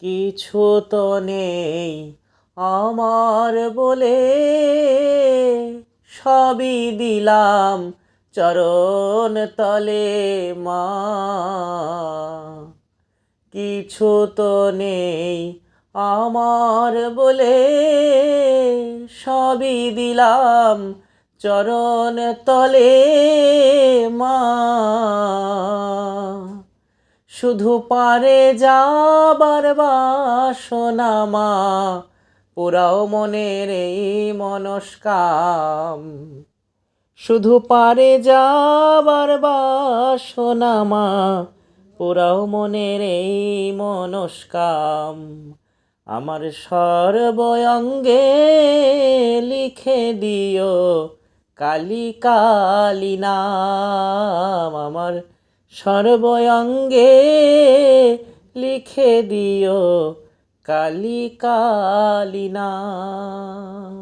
কিছু তো নেই আমার বলে, সবই দিলাম চরণ তলে মা। কিছু তো নেই আমার বলে, সবই দিলাম চরণ তলে মা। শুধু পারে যাবার বাসনা মা, পুরাও মনের এই মনস্কাম। শুধু পারে যাবার বাসনা মা, পুরাও মনের এই মনস্কাম। আমার সর্বঙ্গে লিখে দিও কালী কালী নাম। আমার সর্বঙ্গে লিখে দিও কালী কালী নাম।